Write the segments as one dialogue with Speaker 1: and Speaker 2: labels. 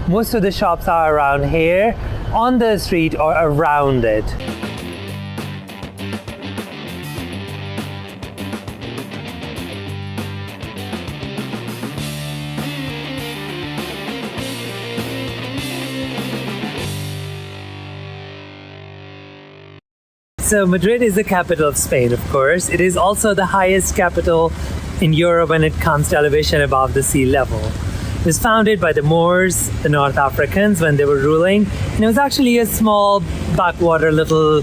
Speaker 1: Most of the shops are around here, on the street or around it. So Madrid is the capital of Spain, of course. It is also the highest capital in Europe when it comes to elevation above the sea level. It was founded by the Moors, the North Africans, when they were ruling. And it was actually a small backwater little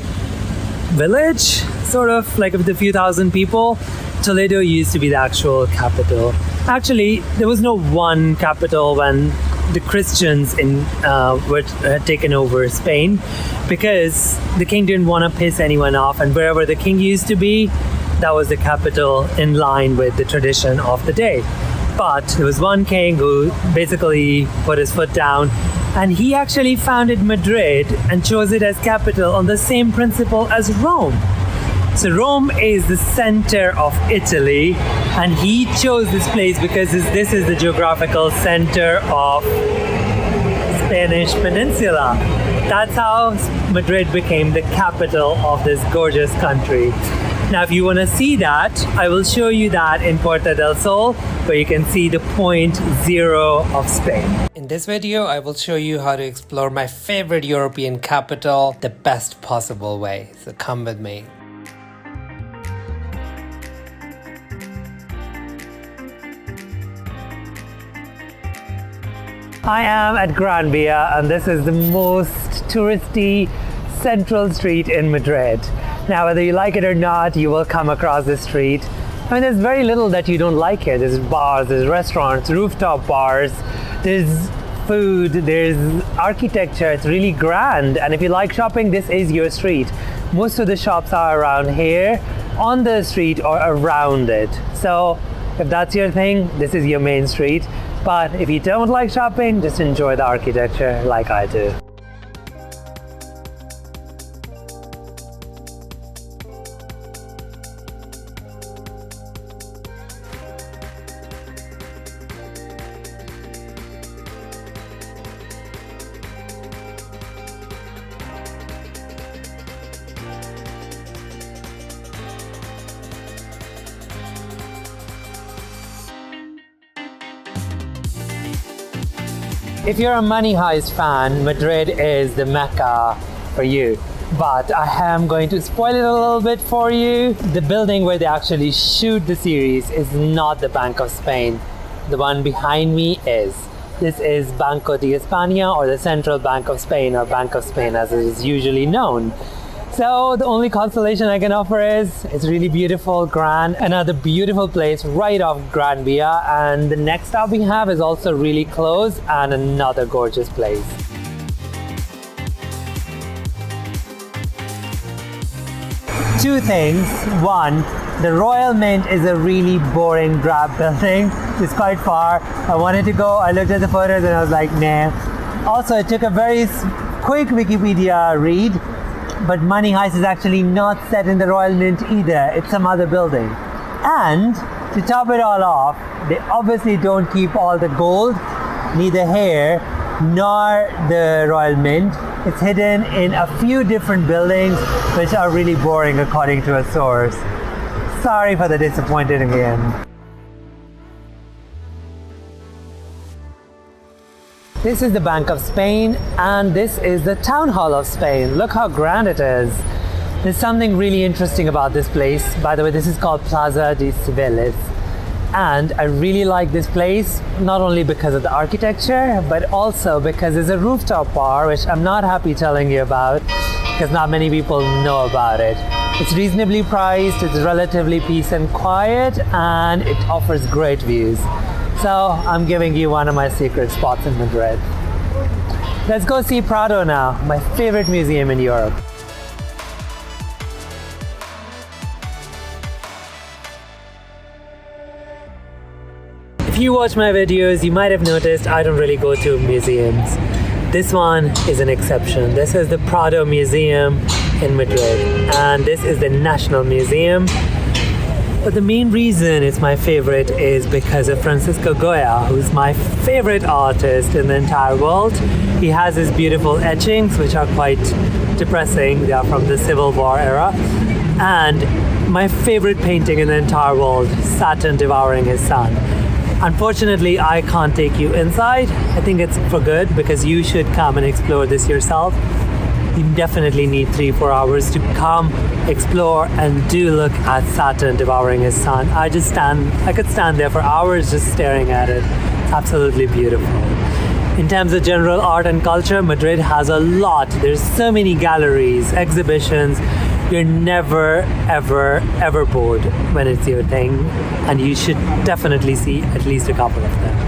Speaker 1: village, sort of like with a few thousand people. Toledo used to be the actual capital. Actually, there was no one capital when the Christians had taken over Spain, because the king didn't want to piss anyone off, and wherever the king used to be, that was the capital in line with the tradition of the day. But there was one king who basically put his foot down, and he actually founded Madrid and chose it as capital on the same principle as Rome. So Rome is the center of Italy, and he chose this place because this is the geographical center of Spanish Peninsula. That's how Madrid became the capital of this gorgeous country. Now, if you want to see that, I will show you that in Puerta del Sol, where you can see the point zero of Spain. In this video, I will show you how to explore my favorite European capital the best possible way. So come with me. I am at Gran Via, and this is the most touristy central street in Madrid. Now, whether you like it or not, you will come across this street. I mean, there's very little that you don't like here. There's bars, there's restaurants, rooftop bars, there's food, there's architecture. It's really grand. And if you like shopping, this is your street. Most of the shops are around here, on the street or around it. So if that's your thing, this is your main street. But if you don't like shopping, just enjoy the architecture like I do. If you're a Money Heist fan, Madrid is the Mecca for you. But I am going to spoil it a little bit for you. The building where they actually shoot the series is not the Bank of Spain. The one behind me is. This is Banco de España, or the Central Bank of Spain, or Bank of Spain as it is usually known. So the only consolation I can offer is it's really beautiful, grand, another beautiful place right off Gran Via, and the next stop we have is also really close and another gorgeous place. Two things. One, the Royal Mint is a really boring drab building. It's quite far. I wanted to go, I looked at the photos and I was like, nah. Also, I took a very quick Wikipedia read. But Money Heist is actually not set in the Royal Mint either. It's some other building. And to top it all off, they obviously don't keep all the gold, neither here nor the Royal Mint. It's hidden in a few different buildings, which are really boring according to a source. Sorry for the disappointed again. This is the Bank of Spain, and this is the Town Hall of Spain. Look how grand it is. There's something really interesting about this place. By the way, this is called Plaza Cibeles. And I really like this place, not only because of the architecture, but also because there's a rooftop bar, which I'm not happy telling you about, because not many people know about it. It's reasonably priced, it's relatively peace and quiet, and it offers great views. So I'm giving you one of my secret spots in Madrid. Let's go see Prado now, my favorite museum in Europe. If you watch my videos, you might have noticed I don't really go to museums. This one is an exception. This is the Prado Museum in Madrid, and this is the National Museum. But the main reason it's my favorite is because of Francisco Goya, who's my favorite artist in the entire world. He has his beautiful etchings, which are quite depressing. They are from the Civil War era. And my favorite painting in the entire world, Saturn devouring his son. Unfortunately, I can't take you inside. I think it's for good because you should come and explore this yourself. You definitely need 3-4 hours to come, explore, and do look at Saturn devouring his son. I could stand there for hours just staring at it. It's absolutely beautiful. In terms of general art and culture, Madrid has a lot. There's so many galleries, exhibitions. You're never, ever, ever bored when it's your thing, and you should definitely see at least a couple of them.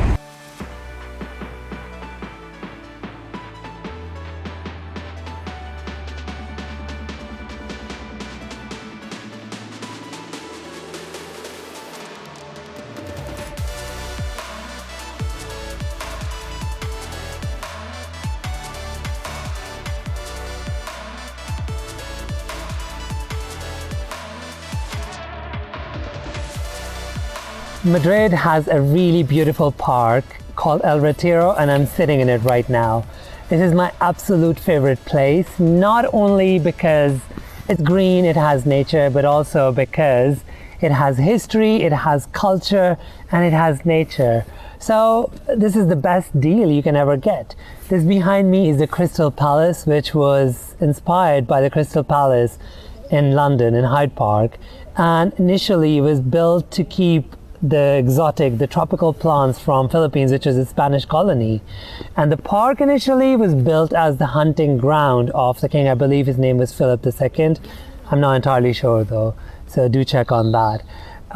Speaker 1: Madrid has a really beautiful park called El Retiro, and I'm sitting in it right now. This is my absolute favorite place, not only because it's green, it has nature, but also because it has history, it has culture, and it has nature. So this is the best deal you can ever get. This behind me is the Crystal Palace, which was inspired by the Crystal Palace in London, in Hyde Park. And initially it was built to keep the tropical plants from Philippines, which was a Spanish colony. And the park initially was built as the hunting ground of the king. I believe his name was Philip II. I'm not entirely sure though, so do check on that.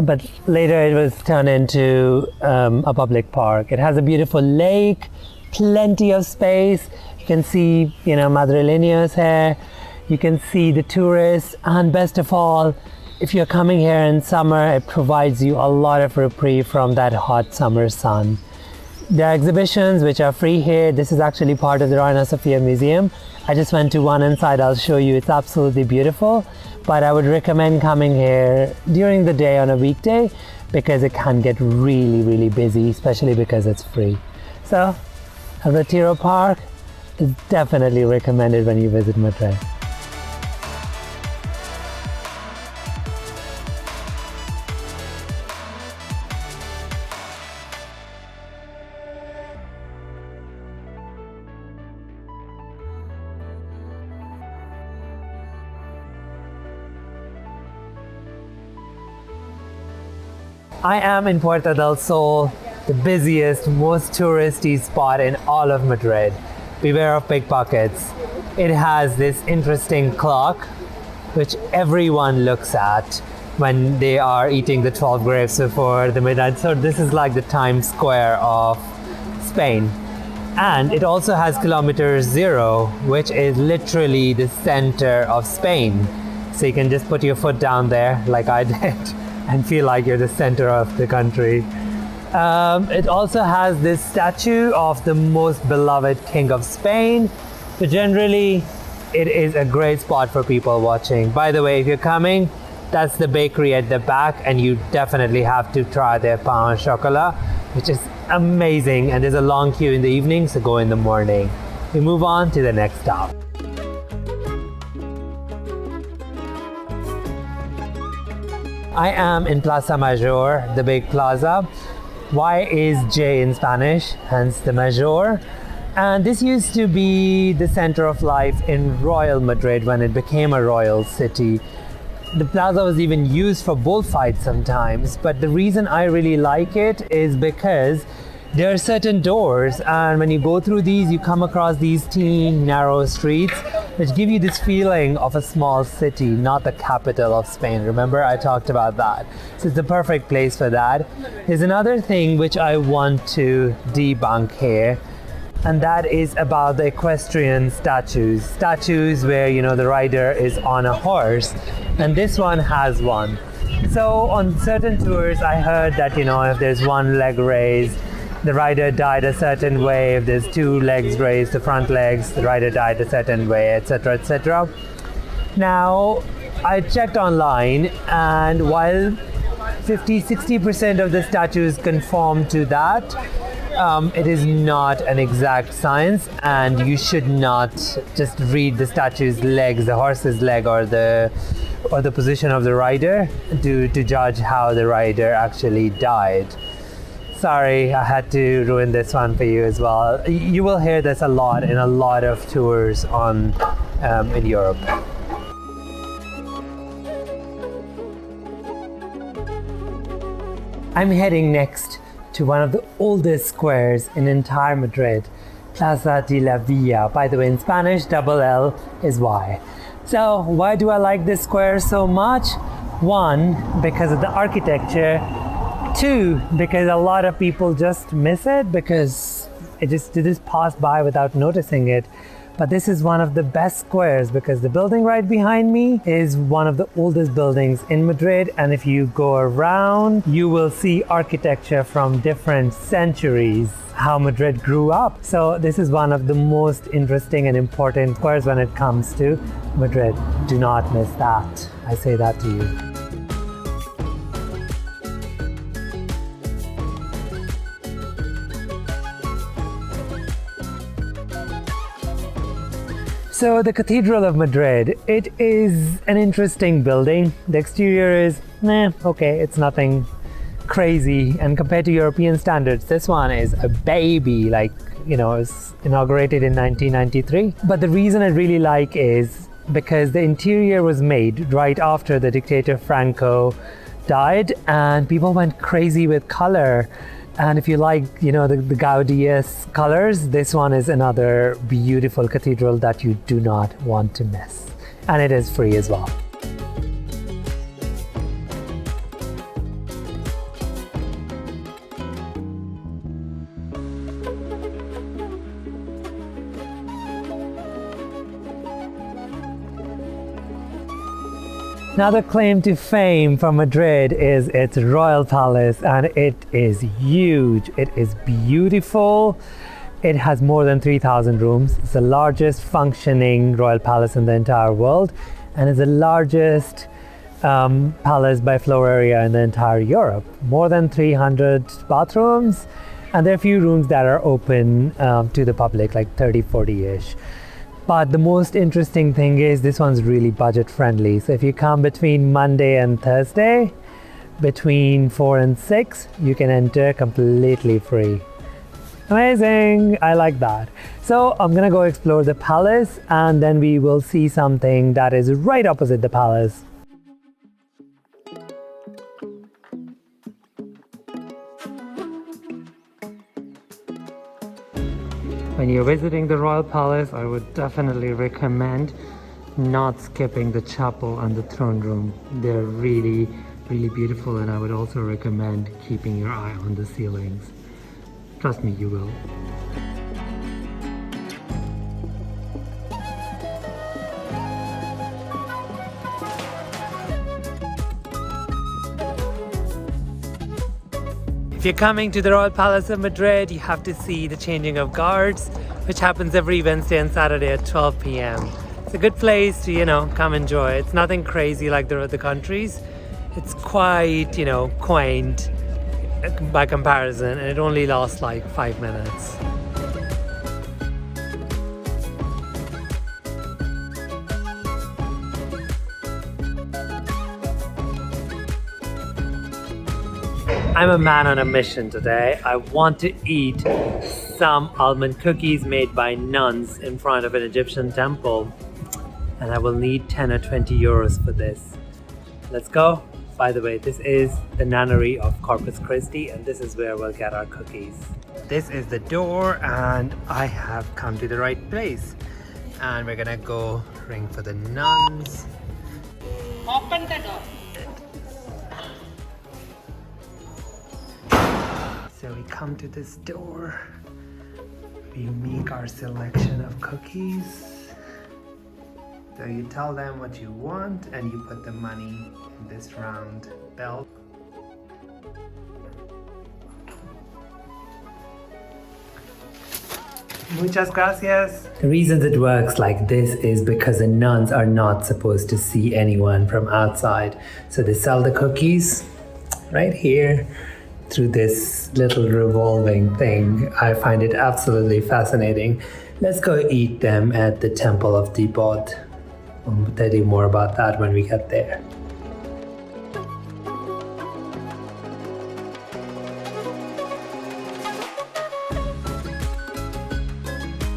Speaker 1: But later it was turned into a public park. It has a beautiful lake, plenty of space. You can see, Madrileños here. You can see the tourists, and best of all, if you're coming here in summer, it provides you a lot of reprieve from that hot summer sun. There are exhibitions which are free here. This is actually part of the Reina Sofia Museum. I just went to one inside. I'll show you. It's absolutely beautiful. But I would recommend coming here during the day on a weekday because it can get really, really busy, especially because it's free. So, El Retiro Park is definitely recommended when you visit Madrid. I am in Puerta del Sol, the busiest, most touristy spot in all of Madrid. Beware of pickpockets. It has this interesting clock which everyone looks at when they are eating the 12 grapes before the midnight. So this is like the Times Square of Spain. And it also has kilometer zero, which is literally the center of Spain. So you can just put your foot down there like I did and feel like you're the center of the country. It also has this statue of the most beloved king of Spain. So generally, it is a great spot for people watching. By the way, if you're coming, that's the bakery at the back, and you definitely have to try their pain au chocolat, which is amazing. And there's a long queue in the evening, so go in the morning. We move on to the next stop. I am in Plaza Mayor, the big plaza. Y is J in Spanish, hence the Mayor. And this used to be the center of life in Royal Madrid when it became a royal city. The plaza was even used for bullfights sometimes, but the reason I really like it is because there are certain doors, and when you go through these, you come across these teeny, narrow streets which give you this feeling of a small city, not the capital of Spain. Remember, I talked about that. So it's the perfect place for that. There's another thing which I want to debunk here, and that is about the equestrian statues. Statues where, the rider is on a horse, and this one has one. So on certain tours, I heard that, if there's one leg raised, the rider died a certain way. If there's two legs raised, the front legs, the rider died a certain way, etc., etc. Now, I checked online, and while 50-60% of the statues conform to that. It is not an exact science, and you should not just read the statue's legs, the horse's leg, or the position of the rider to judge how the rider actually died. Sorry, I had to ruin this one for you as well. You will hear this a lot in a lot of tours in Europe. I'm heading next to one of the oldest squares in entire Madrid, Plaza de la Via. By the way, in Spanish, double L is Y. So why do I like this square so much? One, because of the architecture. Two, because a lot of people just miss it because it just passed by without noticing it. But this is one of the best squares because the building right behind me is one of the oldest buildings in Madrid, and if you go around, you will see architecture from different centuries, how Madrid grew up. So this is one of the most interesting and important squares when it comes to Madrid. Do not miss that. I say that to you. So the Cathedral of Madrid, it is an interesting building. The exterior is, okay, it's nothing crazy. And compared to European standards, this one is a baby, it was inaugurated in 1993. But the reason I really like is because the interior was made right after the dictator Franco died, and people went crazy with color. And if you like, the Gaudiest colors, this one is another beautiful cathedral that you do not want to miss. And it is free as well. Another claim to fame for Madrid is its royal palace, and it is huge. It is beautiful. It has more than 3,000 rooms. It's the largest functioning royal palace in the entire world, and is the largest palace by floor area in the entire Europe. More than 300 bathrooms, and there are a few rooms that are open to the public, like 30, 40-ish. But the most interesting thing is this one's really budget friendly. So if you come between Monday and Thursday, between 4 and 6, you can enter completely free. Amazing! I like that. So I'm gonna go explore the palace, and then we will see something that is right opposite the palace. When you're visiting the Royal Palace, I would definitely recommend not skipping the chapel and the throne room. They're really, really beautiful, and I would also recommend keeping your eye on the ceilings. Trust me, you will. If you're coming to the Royal Palace of Madrid, you have to see the changing of guards, which happens every Wednesday and Saturday at 12 p.m. It's a good place to, come enjoy. It's nothing crazy like the other countries. It's quite, quaint by comparison, and it only lasts like 5 minutes. I'm a man on a mission today. I want to eat some almond cookies made by nuns in front of an Egyptian temple. And I will need 10 or 20 euros for this. Let's go. By the way, this is the Nunnery of Corpus Christi, and this is where we'll get our cookies. This is the door, and I have come to the right place. And we're gonna go ring for the nuns.
Speaker 2: Open the door.
Speaker 1: So we come to this door, we make our selection of cookies. So you tell them what you want and you put the money in this round belt. Muchas gracias. The reason it works like this is because the nuns are not supposed to see anyone from outside. So they sell the cookies right here through this little revolving thing. I find it absolutely fascinating. Let's go eat them at the Temple of Debod. I'll tell you more about that when we get there.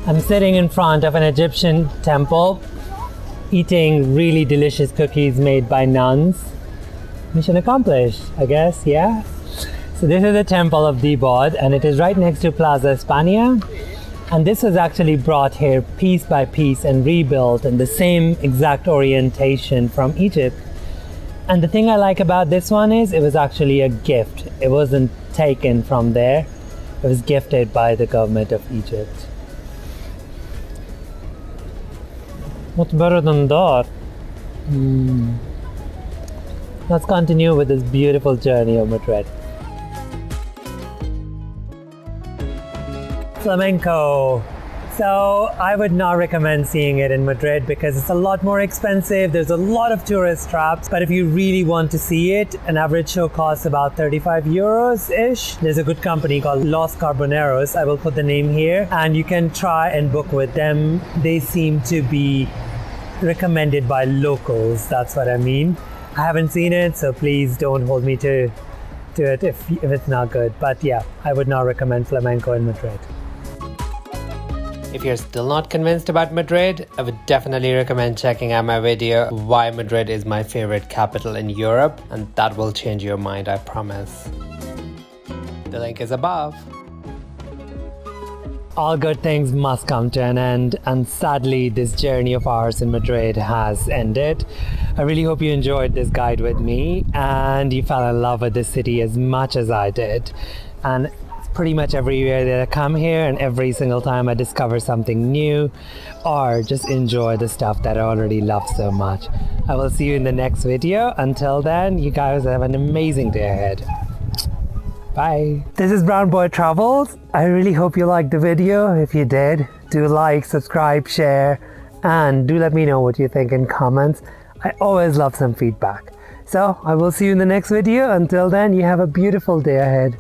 Speaker 1: I'm sitting in front of an Egyptian temple, eating really delicious cookies made by nuns. Mission accomplished, I guess, yeah? So this is the Temple of Debod, and it is right next to Plaza España. And this was actually brought here piece by piece and rebuilt in the same exact orientation from Egypt. And the thing I like about this one is it was actually a gift. It wasn't taken from there. It was gifted by the government of Egypt. What's better than that? Let's continue with this beautiful journey of Madrid. Flamenco. So I would not recommend seeing it in Madrid because it's a lot more expensive. There's a lot of tourist traps. But if you really want to see it, an average show costs about 35 euros-ish. There's a good company called Los Carboneros. I will put the name here. And you can try and book with them. They seem to be recommended by locals. That's what I mean. I haven't seen it, so please don't hold me to it if it's not good. But yeah, I would not recommend flamenco in Madrid. If you're still not convinced about Madrid, I would definitely recommend checking out my video, Why Madrid is my favorite capital in Europe, and that will change your mind, I promise. The link is above. All good things must come to an end, and sadly this journey of ours in Madrid has ended. I really hope you enjoyed this guide with me and you fell in love with the city as much as I did. And pretty much every year that I come here, and every single time I discover something new or just enjoy the stuff that I already love so much. I will see you in the next video. Until then, you guys have an amazing day ahead. Bye. This is BrownBoyTravels. I really hope you liked the video. If you did, do like, subscribe, share, and do let me know what you think in comments. I always love some feedback. So I will see you in the next video. Until then, you have a beautiful day ahead.